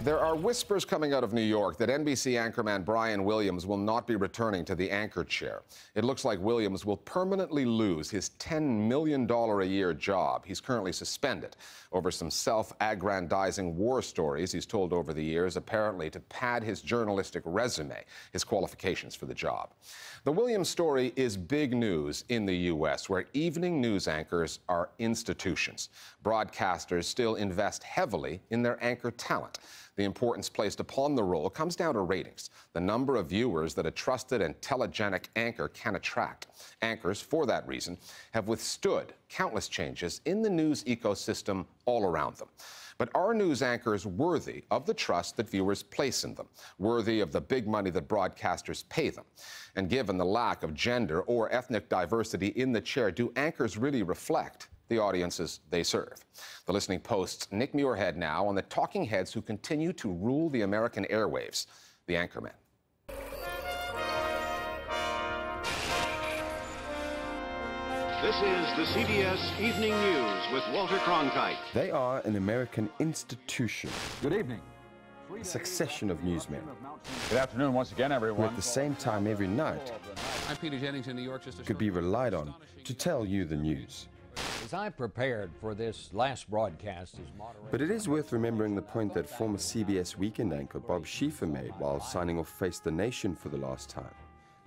There are whispers coming out of New York that NBC anchorman Brian Williams will not be returning to the anchor chair. It looks like Williams will permanently lose his $10 million a year job. He's currently suspended over some self-aggrandizing war stories he's told over the years, apparently to pad his journalistic resume, his qualifications for the job. The Williams story is big news in the U.S., where evening news anchors are institutions. Broadcasters still invest heavily in their anchor talent. The importance placed upon the role comes down to ratings, the number of viewers that a trusted and telegenic anchor can attract. Anchors, for that reason, have withstood countless changes in the news ecosystem all around them. But are news anchors worthy of the trust that viewers place in them, worthy of the big money that broadcasters pay them? And given the lack of gender or ethnic diversity in the chair, do anchors really reflect the audiences they serve? The Listening Post's Nick Muirhead now on the talking heads who continue to rule the American airwaves, the anchormen. This is the CBS Evening News with Walter Cronkite. They are an American institution. Good evening. A succession of newsmen. Good afternoon once again, everyone. Who at the same time every night I'm Peter Jennings in New York. could be relied on to tell you the news. As I prepared for this last broadcast as moderator... But it is worth remembering the point that former CBS weekend anchor Bob Schieffer made while signing off Face the Nation for the last time,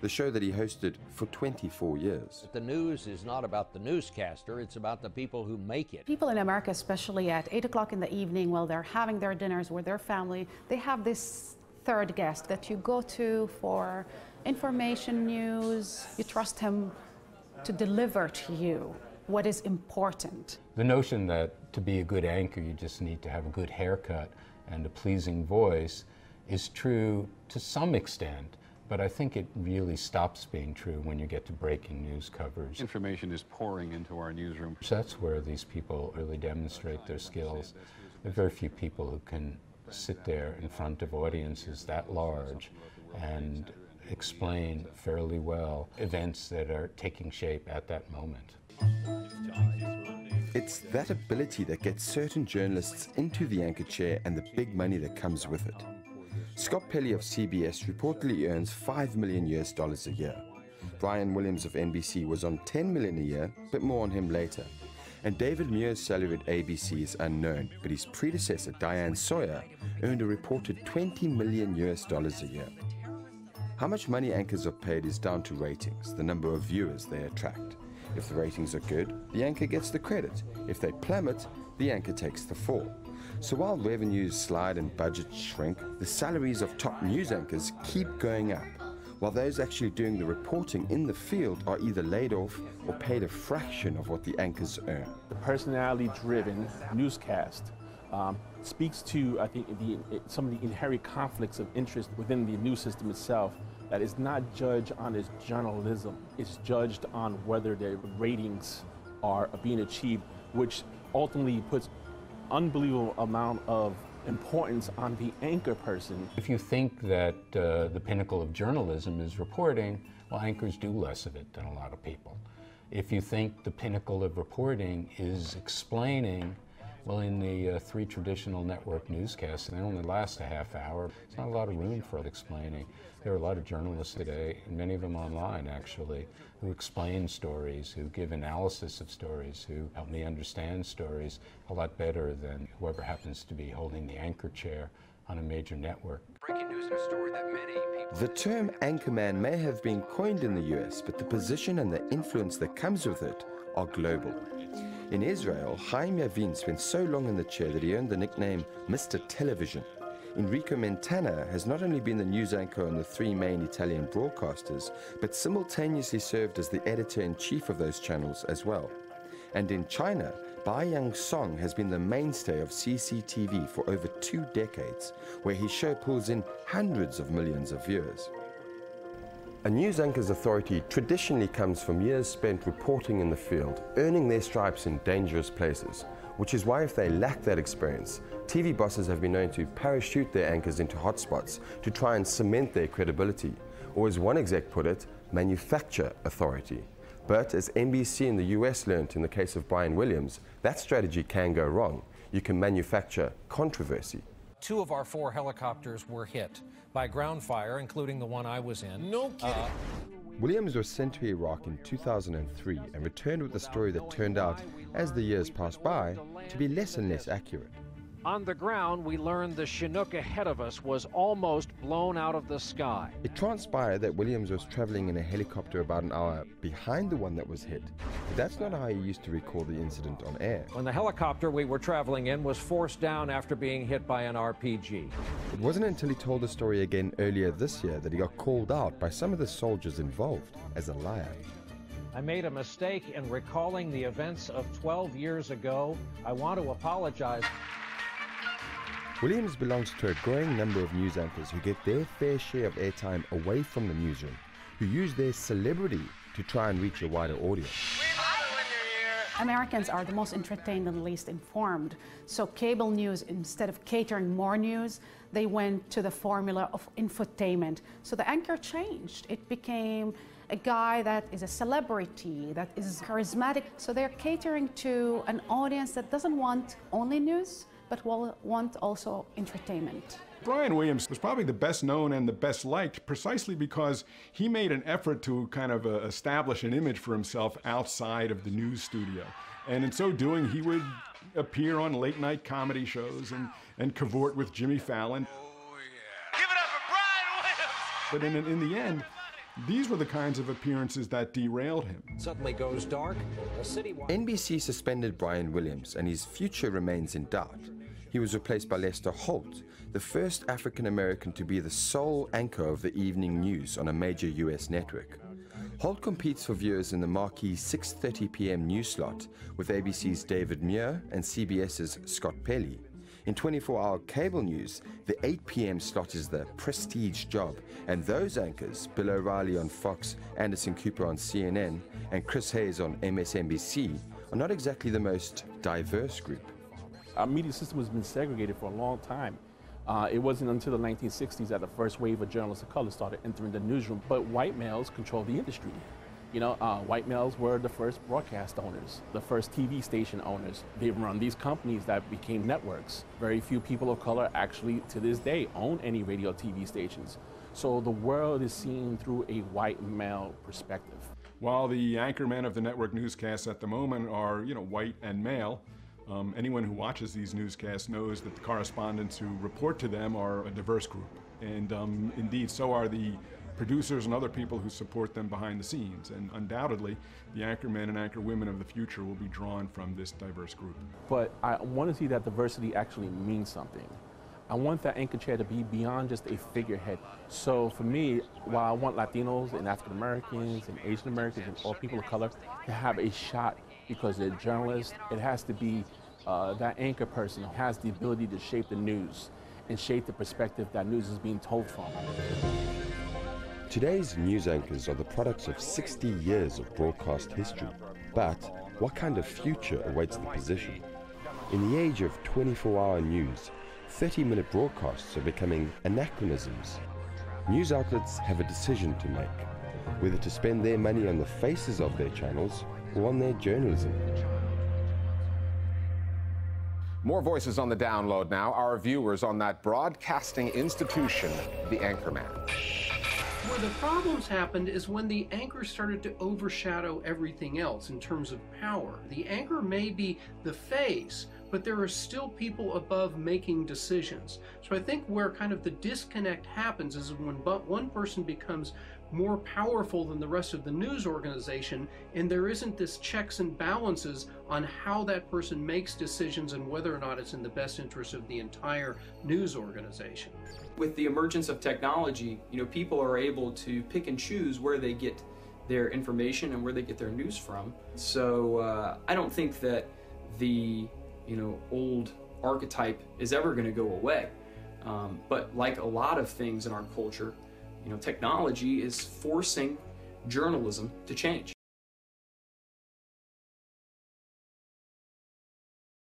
the show that he hosted for 24 years. The news is not about the newscaster, it's about the people who make it. People in America, especially at 8 o'clock in the evening while they're having their dinners with their family, they have this third guest that you go to for information, news. You trust him to deliver to you what is important. The notion that to be a good anchor you just need to have a good haircut and a pleasing voice is true to some extent, but I think it really stops being true when you get to breaking news coverage. Information is pouring into our newsroom. That's where these people really demonstrate their skills. There are very few people who can sit there in front of audiences that large and explain fairly well events that are taking shape at that moment. It's that ability that gets certain journalists into the anchor chair and the big money that comes with it. Scott Pelley of CBS reportedly earns $5 million a year. Brian Williams of NBC was on $10 million a year, but more on him later. And David Muir's salary at ABC is unknown, but his predecessor, Diane Sawyer, earned a reported $20 million a year. How much money anchors are paid is down to ratings, the number of viewers they attract. If the ratings are good, the anchor gets the credit. If they plummet, the anchor takes the fall. So while revenues slide and budgets shrink, the salaries of top news anchors keep going up, while those actually doing the reporting in the field are either laid off or paid a fraction of what the anchors earn. The personality-driven newscast speaks to, I think, some of the inherent conflicts of interest within the news system itself. That is not judged on its journalism. It's judged on whether the ratings are being achieved, which ultimately puts unbelievable amount of importance on the anchor person. If you think that the pinnacle of journalism is reporting, well, anchors do less of it than a lot of people. If you think the pinnacle of reporting is explaining, well, in the three traditional network newscasts, they only last a half hour. There's not a lot of room for explaining. There are a lot of journalists today, and many of them online actually, who explain stories, who give analysis of stories, who help me understand stories a lot better than whoever happens to be holding the anchor chair on a major network. Breaking news and a story that many people... The term anchorman may have been coined in the US, but the position and the influence that comes with it are global. In Israel, Chaim Yavin spent so long in the chair that he earned the nickname Mr. Television. Enrico Mentana has not only been the news anchor on the three main Italian broadcasters, but simultaneously served as the editor-in-chief of those channels as well. And in China, Bai Yang Song has been the mainstay of CCTV for over 2 decades, where his show pulls in hundreds of millions of viewers. A news anchor's authority traditionally comes from years spent reporting in the field, earning their stripes in dangerous places, which is why if they lack that experience, TV bosses have been known to parachute their anchors into hotspots to try and cement their credibility, or as one exec put it, manufacture authority. But as NBC in the US learnt in the case of Brian Williams, that strategy can go wrong. You can manufacture controversy. 2 of our 4 helicopters were hit by ground fire, including the one I was in. No kidding. Williams was sent to Iraq in 2003 and returned with a story that turned out, as the years passed by, to be less and less accurate. On the ground, we learned the Chinook ahead of us was almost blown out of the sky. It transpired that Williams was traveling in a helicopter about an hour behind the one that was hit. But that's not how he used to recall the incident on air. When the helicopter we were traveling in was forced down after being hit by an RPG. It wasn't until he told the story again earlier this year that he got called out by some of the soldiers involved as a liar. I made a mistake in recalling the events of 12 years ago. I want to apologize. Williams belongs to a growing number of news anchors who get their fair share of airtime away from the newsroom, who use their celebrity to try and reach a wider audience. Americans are the most entertained and least informed. So cable news, instead of catering more news, they went to the formula of infotainment. So the anchor changed. It became a guy that is a celebrity, that is charismatic. So they're catering to an audience that doesn't want only news, but will want also entertainment. Brian Williams was probably the best known and the best liked precisely because he made an effort to kind of establish an image for himself outside of the news studio. And in so doing, he would appear on late night comedy shows and cavort with Jimmy Fallon. Oh, yeah. Give it up for Brian Williams! But in the end, these were the kinds of appearances that derailed him. Suddenly goes dark. NBC suspended Brian Williams, and his future remains in doubt. He was replaced by Lester Holt, the first African-American to be the sole anchor of the evening news on a major U.S. network. Holt competes for viewers in the marquee 6:30 p.m. news slot with ABC's David Muir and CBS's Scott Pelley. In 24-hour cable news, the 8 p.m. slot is the prestige job, and those anchors, Bill O'Reilly on Fox, Anderson Cooper on CNN, and Chris Hayes on MSNBC, are not exactly the most diverse group. Our media system has been segregated for a long time. It wasn't until the 1960s that the first wave of journalists of color started entering the newsroom, but white males controlled the industry. You know, white males were the first broadcast owners, the first TV station owners. They run these companies that became networks. Very few people of color actually, to this day, own any radio TV stations. So the world is seen through a white male perspective. While the anchormen of the network newscasts at the moment are, white and male, anyone who watches these newscasts knows that the correspondents who report to them are a diverse group. And indeed, so are the producers and other people who support them behind the scenes. And undoubtedly, the anchormen and anchorwomen of the future will be drawn from this diverse group. But I want to see that diversity actually means something. I want that anchor chair to be beyond just a figurehead. So for me, while I want Latinos and African Americans and Asian Americans and all people of color to have a shot because they're journalists, it has to be that anchor person who has the ability to shape the news and shape the perspective that news is being told from. Today's news anchors are the products of 60 years of broadcast history. But what kind of future awaits the position? In the age of 24-hour news, 30-minute broadcasts are becoming anachronisms. News outlets have a decision to make, whether to spend their money on the faces of their channels or on their journalism. More voices on the download now. Our viewers on that broadcasting institution, the anchorman. Where the problems happened is when the anchor started to overshadow everything else in terms of power. The anchor may be the face, but there are still people above making decisions. So I think where kind of the disconnect happens is when one person becomes more powerful than the rest of the news organization, and there isn't this checks and balances on how that person makes decisions and whether or not it's in the best interest of the entire news organization. With the emergence of technology, people are able to pick and choose where they get their information and where they get their news from. So I don't think that the old archetype is ever going to go away. But like a lot of things in our culture, technology is forcing journalism to change.